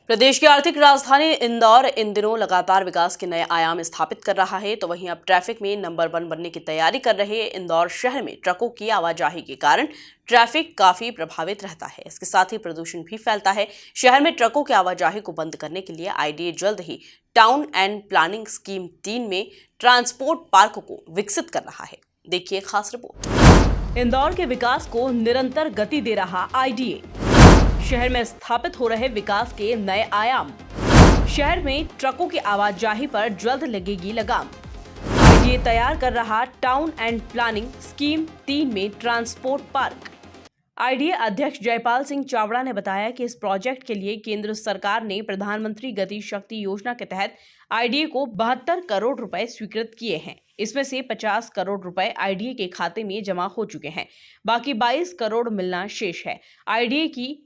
प्रदेश की आर्थिक राजधानी इंदौर इन दिनों लगातार विकास के नए आयाम स्थापित कर रहा है, तो वहीं अब ट्रैफिक में नंबर 1 बनने की तैयारी कर रहे इंदौर शहर में ट्रकों की आवाजाही के कारण ट्रैफिक काफी प्रभावित रहता है। इसके साथ ही प्रदूषण भी फैलता है। शहर में ट्रकों की आवाजाही को बंद करने के लिए आईडीए जल्द ही टाउन एंड प्लानिंग स्कीम 3 में ट्रांसपोर्ट पार्क को विकसित कर रहा है। देखिए खास रिपोर्ट। इंदौर के विकास को निरंतर गति दे रहा आईडीए, शहर में स्थापित हो रहे विकास के नए आयाम, शहर में ट्रकों की आवाजाही पर जल्द लगेगी लगाम। आईडीए तैयार कर रहा टाउन एंड प्लानिंग स्कीम 3 में ट्रांसपोर्ट पार्क। आईडीए अध्यक्ष जयपाल सिंह चावड़ा ने बताया कि इस प्रोजेक्ट के लिए केंद्र सरकार ने प्रधानमंत्री गति शक्ति योजना के तहत आईडीए को 72 करोड़ रुपए स्वीकृत किए हैं। इसमें से 50 करोड़ रुपए आईडीए के खाते में जमा हो चुके हैं, बाकी 22 करोड़ मिलना शेष है। आईडीए की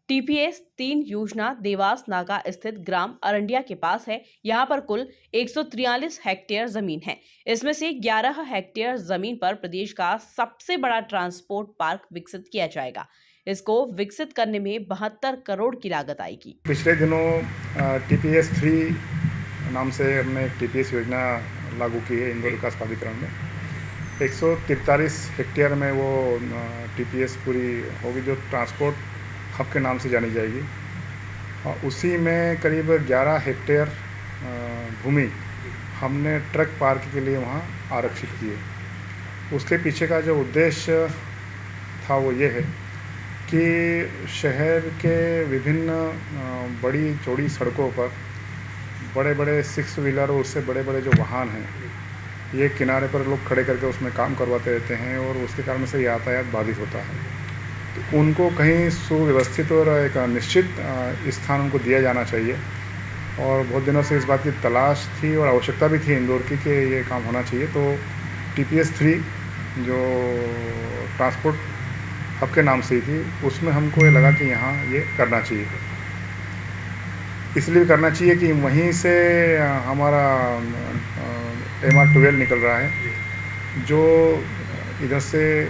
टीपीएस 3 योजना देवास नाका स्थित ग्राम अरंडिया के पास है। यहाँ पर कुल 143 हेक्टेयर जमीन है। इसमें से 11 हेक्टेयर जमीन पर प्रदेश का सबसे बड़ा ट्रांसपोर्ट पार्क विकसित किया जाएगा। इसको विकसित करने में 72 करोड़ की लागत आएगी। पिछले दिनों टीपीएस 3 नाम से हमने एक टीपीएस योजना लागू की है इंदौर विकास प्राधिकरण में। 143 हेक्टेयर में वो टीपीएस पूरी होगी, जो ट्रांसपोर्ट हब के नाम से जानी जाएगी। और उसी में करीब 11 हेक्टेयर भूमि हमने ट्रक पार्क के लिए वहाँ आरक्षित की है। उसके पीछे का जो उद्देश्य था वो ये है कि शहर के विभिन्न बड़ी चौड़ी सड़कों पर बड़े बड़े 6 व्हीलर और उससे बड़े बड़े जो वाहन हैं, ये किनारे पर लोग खड़े करके उसमें काम करवाते रहते हैं और उसके कारण से यातायात बाधित होता है। तो उनको कहीं सुव्यवस्थित और एक निश्चित स्थान उनको दिया जाना चाहिए। और बहुत दिनों से इस बात की तलाश थी और आवश्यकता भी थी इंदौर की कि ये काम होना चाहिए। तो टीपीएस 3 जो ट्रांसपोर्ट हब के नाम से ही थी, उसमें हमको ये लगा कि यहाँ ये करना चाहिए। इसलिए करना चाहिए कि वहीं से हमारा MR12 निकल रहा है, जो इधर से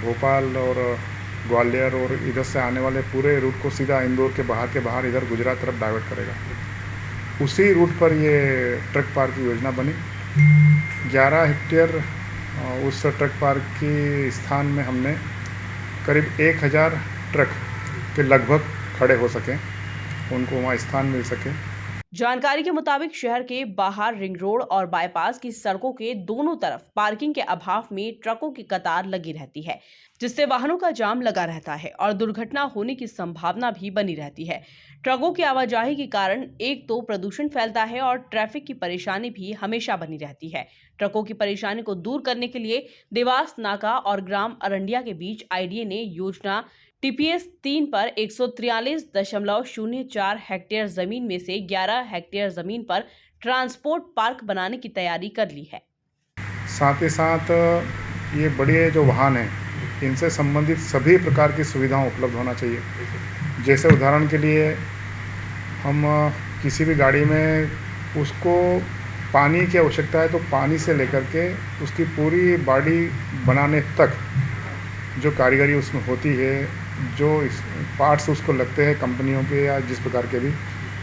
भोपाल और ग्वालियर और इधर से आने वाले पूरे रूट को सीधा इंदौर के बाहर इधर गुजरात तरफ डाइवर्ट करेगा। उसी रूट पर ये ट्रक पार्क की योजना बनी। 11 हेक्टेयर उस ट्रक पार्क के स्थान में हमने करीब 1000 ट्रक के लगभग खड़े हो सकें, उनको वहाँ स्थान मिल सके। जानकारी के मुताबिक शहर के बाहर रिंग रोड और बाईपास की सड़कों के दोनों तरफ पार्किंग के अभाव में ट्रकों की कतार लगी रहती है, जिससे वाहनों का जाम लगा रहता है और दुर्घटना होने की संभावना भी बनी रहती है। ट्रकों की आवाजाही के कारण एक तो प्रदूषण फैलता है और ट्रैफिक की परेशानी भी हमेशा बनी रहती है। ट्रकों की परेशानी को दूर करने के लिए देवास नाका और ग्राम अरंडिया के बीच आईडीए ने योजना टीपीएस 3 पर 143.04 हेक्टेयर जमीन में से 11 हेक्टेयर जमीन पर ट्रांसपोर्ट पार्क बनाने की तैयारी कर ली है। साथ ही साथ ये बड़े जो वाहन हैं, इनसे संबंधित सभी प्रकार की सुविधाएं उपलब्ध होना चाहिए। जैसे उदाहरण के लिए हम किसी भी गाड़ी में उसको पानी की आवश्यकता है, तो पानी से लेकर के उसकी पूरी बॉडी बनाने तक जो कारीगरी उसमें होती है, जो पार्ट्स उसको लगते हैं कंपनियों के या जिस प्रकार के भी,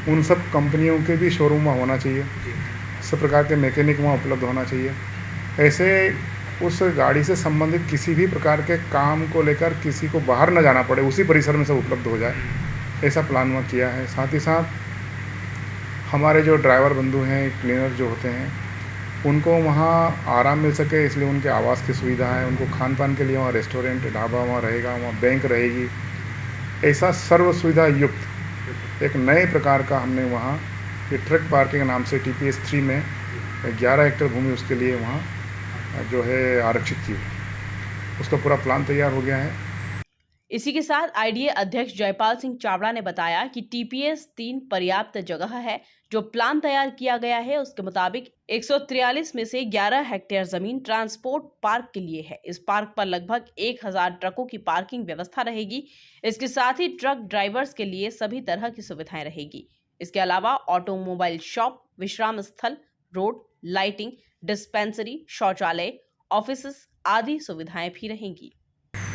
उन सब कंपनियों के भी शोरूम में होना चाहिए। सब प्रकार के मैकेनिक वहाँ उपलब्ध होना चाहिए। ऐसे उस गाड़ी से संबंधित किसी भी प्रकार के काम को लेकर किसी को बाहर न जाना पड़े, उसी परिसर में सब उपलब्ध हो जाए, ऐसा प्लान वहाँ किया है। साथ ही साथ हमारे जो ड्राइवर बंधु हैं, क्लीनर जो होते हैं, उनको वहाँ आराम मिल सके, इसलिए उनके आवास की सुविधा है। उनको खान पान के लिए वहाँ रेस्टोरेंट, ढाबा वहाँ रहेगा, वहाँ बैंक रहेगी। ऐसा सर्व सुविधा युक्त एक नए प्रकार का हमने वहाँ ये ट्रक पार्किंग के नाम से टीपीएस 3 में 11 हेक्टेयर भूमि उसके लिए वहाँ जो है आरक्षित की है। उसका पूरा प्लान तैयार हो गया है। इसी के साथ आईडीए अध्यक्ष जयपाल सिंह चावड़ा ने बताया कि टीपीएस 3 पर्याप्त जगह है। जो प्लान तैयार किया गया है उसके मुताबिक 143 में से 11 हेक्टेयर जमीन ट्रांसपोर्ट पार्क के लिए है। इस पार्क पर लगभग 1000 ट्रकों की पार्किंग व्यवस्था रहेगी। इसके साथ ही ट्रक ड्राइवर्स के लिए सभी तरह की सुविधाएं रहेगी। इसके अलावा ऑटोमोबाइल शॉप, विश्राम स्थल, रोड लाइटिंग, डिस्पेंसरी, शौचालय, ऑफिस आदि सुविधाएं भी रहेंगी।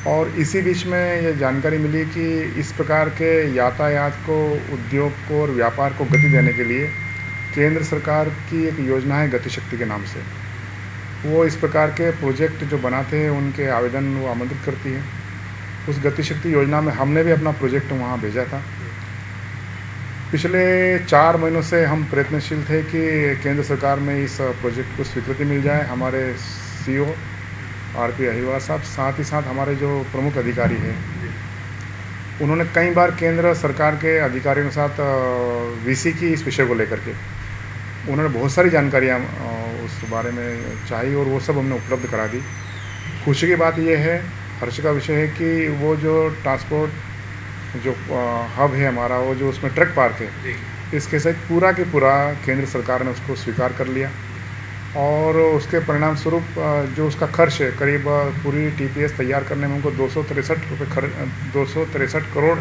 और इसी बीच में ये जानकारी मिली कि इस प्रकार के यातायात को, उद्योग को और व्यापार को गति देने के लिए केंद्र सरकार की एक योजना है गतिशक्ति के नाम से। वो इस प्रकार के प्रोजेक्ट जो बनाते हैं उनके आवेदन वो आमंत्रित करती है। उस गतिशक्ति योजना में हमने भी अपना प्रोजेक्ट वहाँ भेजा था। पिछले 4 महीनों से हम प्रयत्नशील थे कि केंद्र सरकार में इस प्रोजेक्ट को स्वीकृति मिल जाए। हमारे सीईओ आरपी अहिरवार साहब, साथ ही साथ हमारे जो प्रमुख अधिकारी हैं, उन्होंने कई बार केंद्र सरकार के अधिकारियों के साथ वीसी की इस विषय को लेकर के उन्होंने बहुत सारी जानकारियाँ उस बारे में चाहिए और वो सब हमने उपलब्ध करा दी। खुशी की बात यह है, हर्ष का विषय है कि वो जो ट्रांसपोर्ट जो हब है हमारा, वो जो उसमें ट्रक पार्क है, इसके साथ पूरा के पूरा केंद्र सरकार ने उसको स्वीकार कर लिया और उसके परिणाम स्वरूप जो उसका खर्च है, करीब पूरी टीपीएस तैयार करने में हमको 263 करोड़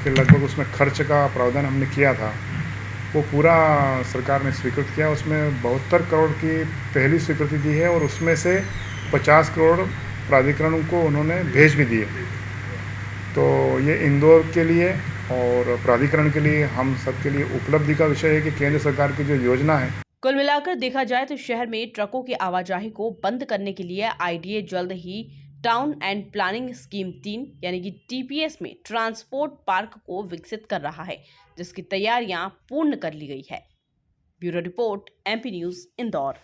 के लगभग उसमें खर्च का प्रावधान हमने किया था, वो पूरा सरकार ने स्वीकृत किया। उसमें 72 करोड़ की पहली स्वीकृति दी है और उसमें से 50 करोड़ प्राधिकरण को उन्होंने भेज भी दिए। तो ये इंदौर के लिए और प्राधिकरण के लिए, हम सब के लिए उपलब्धि का विषय है कि केंद्र सरकार की जो योजना है। कुल मिलाकर देखा जाए तो शहर में ट्रकों की आवाजाही को बंद करने के लिए आईडीए जल्द ही टाउन एंड प्लानिंग स्कीम 3 यानी कि टीपीएस में ट्रांसपोर्ट पार्क को विकसित कर रहा है, जिसकी तैयारियां पूर्ण कर ली गई है। Bureau report, MP news, Indore.